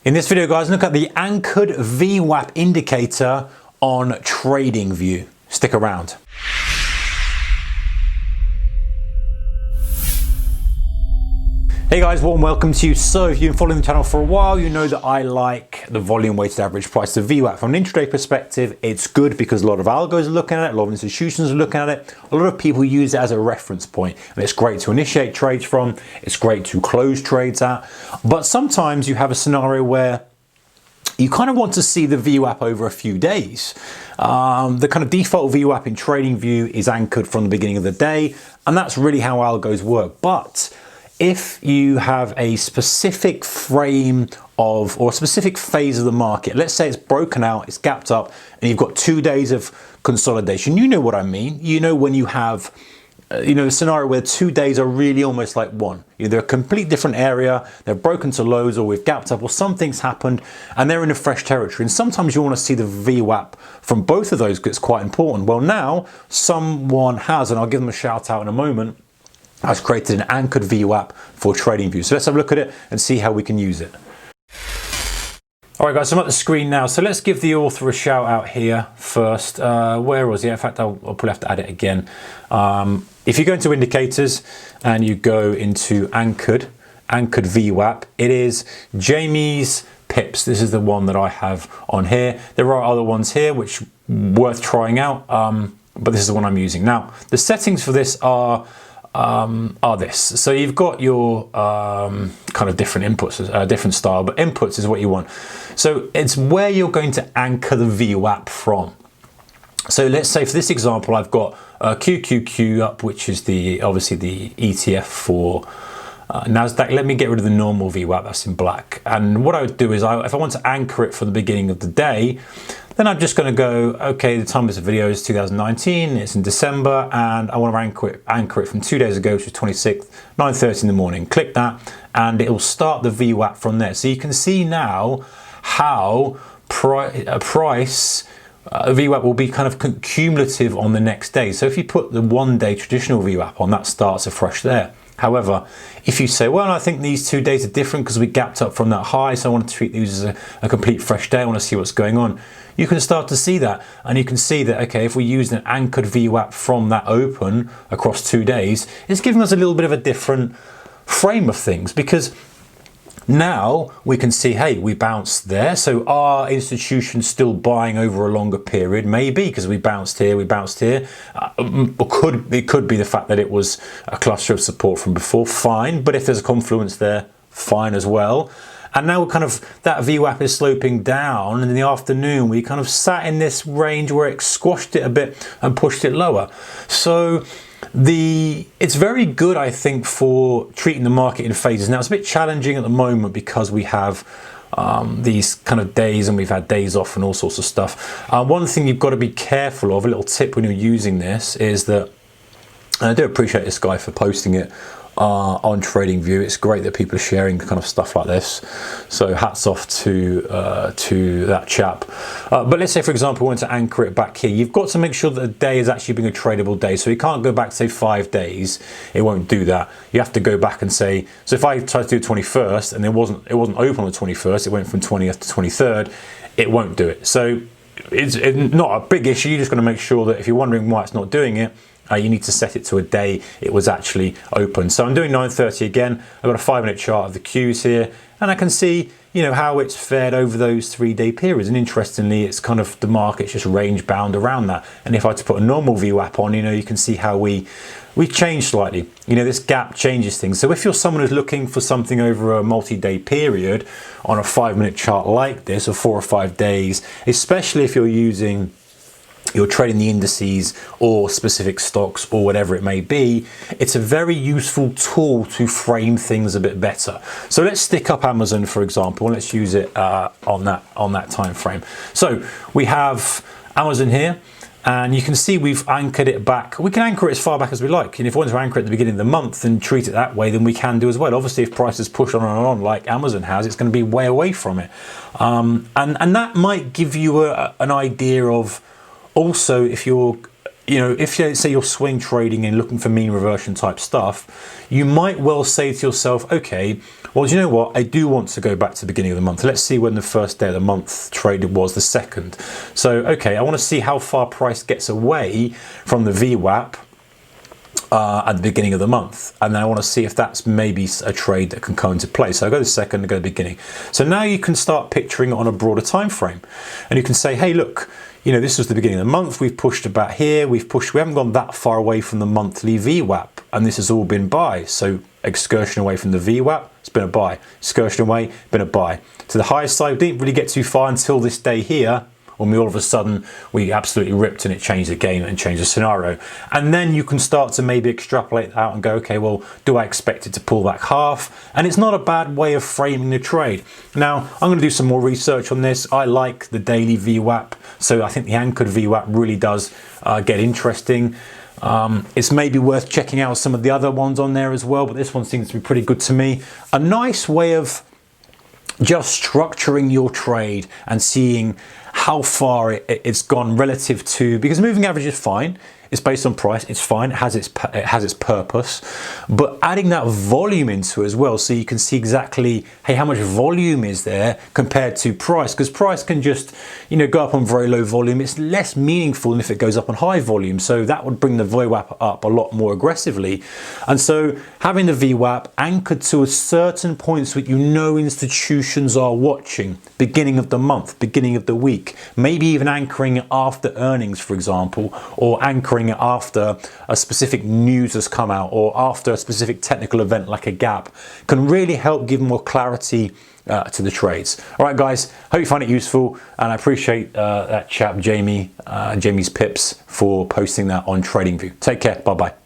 In this video, guys, look at the anchored VWAP indicator on TradingView. Stick around. Hey guys, warm welcome to you. So if you've been following the channel for a while, you know that I like the volume weighted average price, the VWAP. From an intraday perspective, it's good because a lot of algos are looking at it, a lot of institutions are looking at it, a lot of people use it as a reference point, and it's great to initiate trades from, it's great to close trades at. But sometimes you have a scenario where you kind of want to see the VWAP over a few days. The kind of default VWAP in TradingView is anchored from the beginning of the day, and that's really how algos work. But if you have a specific frame of, or a specific phase of the market, let's say it's broken out, it's gapped up, and you've got 2 days of consolidation, you know what I mean. You know when you have, a scenario where 2 days are really almost like one. They're a complete different area, they're broken to lows, or we've gapped up, or something's happened, and they're in a fresh territory. And sometimes you want to see the VWAP from both of those, because it's quite important. Well, now someone has, and I'll give them a shout out in a moment, has created an anchored VWAP for TradingView. So let's have a look at it and see how we can use it. All right, guys, so I'm at the screen now. So let's give the author a shout out here first. Where was he? In fact, I'll probably have to add it again. If you go into indicators and you go into anchored VWAP, it is Jamie's pips. This is the one that I have on here. There are other ones here which are worth trying out, but this is the one I'm using. Now, the settings for this are this. So you've got your kind of different inputs, different style, but inputs is what you want. So it's where you're going to anchor the VWAP from. So let's say for this example, I've got QQQ up, which is obviously the ETF for NASDAQ. Let me get rid of the normal VWAP, that's in black. And what I would do is, if I want to anchor it for the beginning of the day, then I'm just going to go, okay, the time of this video is 2019, it's in December, and I want to anchor it from 2 days ago, which was 26th, 9:30 in the morning. Click that, and it will start the VWAP from there. So you can see now how VWAP will be kind of cumulative on the next day. So if you put the 1 day traditional VWAP on, that starts afresh there. However, if you say, well, I think these 2 days are different because we gapped up from that high, so I want to treat these as a complete fresh day, I want to see what's going on, you can start to see that. And you can see that, okay, if we use an anchored VWAP from that open across 2 days, it's giving us a little bit of a different frame of things, because now we can see, hey, we bounced there. So are institutions still buying over a longer period? Maybe, because we bounced here, we bounced here. Or it could be the fact that it was a cluster of support from before, fine. But if there's a confluence there, fine as well. And now kind of that VWAP is sloping down, and in the afternoon we kind of sat in this range where it squashed it a bit and pushed it lower. So it's very good, I think, for treating the market in phases. Now it's a bit challenging at the moment because we have these kind of days, and we've had days off and all sorts of stuff. One thing you've got to be careful of, a little tip when you're using this, is that, and I do appreciate this guy for posting it on TradingView. It's great that people are sharing kind of stuff like this, so hats off to that chap. But let's say, for example, we want to anchor it back here. You've got to make sure that the day is actually being a tradable day, so you can't go back, say, 5 days. It won't do that. You have to go back and say, so if I tried to do 21st and it wasn't open on the 21st, it went from 20th to 23rd, it won't do it. So it's not a big issue. You're just going to make sure that if you're wondering why it's not doing it, you need to set it to a day it was actually open. So I'm doing 9:30 again. I've got a 5-minute chart of the Qs here, and I can see, how it's fared over those 3 day periods. And interestingly, it's kind of, the market's just range bound around that. And if I had to put a normal VWAP on, you can see how we changed slightly. This gap changes things. So if you're someone who's looking for something over a multi-day period on a 5-minute chart like this, or 4 or 5 days, especially if you're trading the indices or specific stocks or whatever it may be, it's a very useful tool to frame things a bit better. So let's stick up Amazon, for example, and let's use it on that time frame. So we have Amazon here, and you can see we've anchored it back. We can anchor it as far back as we like, and if we want to anchor it at the beginning of the month and treat it that way, then we can do as well. Obviously, if prices push on and on like Amazon has, it's going to be way away from it, and that might give you an idea of, also, if you're you know, if you say you're swing trading and looking for mean reversion type stuff, you might well say to yourself, okay, well, do you know what? I do want to go back to the beginning of the month. Let's see when the first day of the month traded was, the second. So, okay, I want to see how far price gets away from the VWAP at the beginning of the month, and then I want to see if that's maybe a trade that can come into play. So I go to the second, I go to the beginning. So now you can start picturing it on a broader time frame, and you can say, hey, look, you know, this was the beginning of the month. We've pushed about here. We haven't gone that far away from the monthly VWAP, and this has all been buy. So excursion away from the VWAP, it's been a buy. Excursion away, been a buy. To the higher side, we didn't really get too far until this day here, when we all of a sudden we absolutely ripped and it changed the game and changed the scenario. And then you can start to maybe extrapolate that out and go, okay, well, do I expect it to pull back half? And it's not a bad way of framing the trade. Now, I'm going to do some more research on this. I like the daily VWAP, so I think the anchored VWAP really does get interesting. It's maybe worth checking out some of the other ones on there as well, but this one seems to be pretty good to me. A nice way of just structuring your trade and seeing how far it's gone relative to, because moving average is fine, it's based on price, it's fine, it has its purpose, but adding that volume into it as well, so you can see exactly, hey, how much volume is there compared to price, because price can just, you know, go up on very low volume. It's less meaningful than if it goes up on high volume, so that would bring the VWAP up a lot more aggressively. And so having the VWAP anchored to a certain points that you know institutions are watching, beginning of the month, beginning of the week, maybe even anchoring it after earnings, for example, or anchoring it after a specific news has come out, or after a specific technical event like a gap, can really help give more clarity to the trades. All right, guys, hope you find it useful, and I appreciate that chap Jamie's Pips for posting that on TradingView. Take care. Bye bye.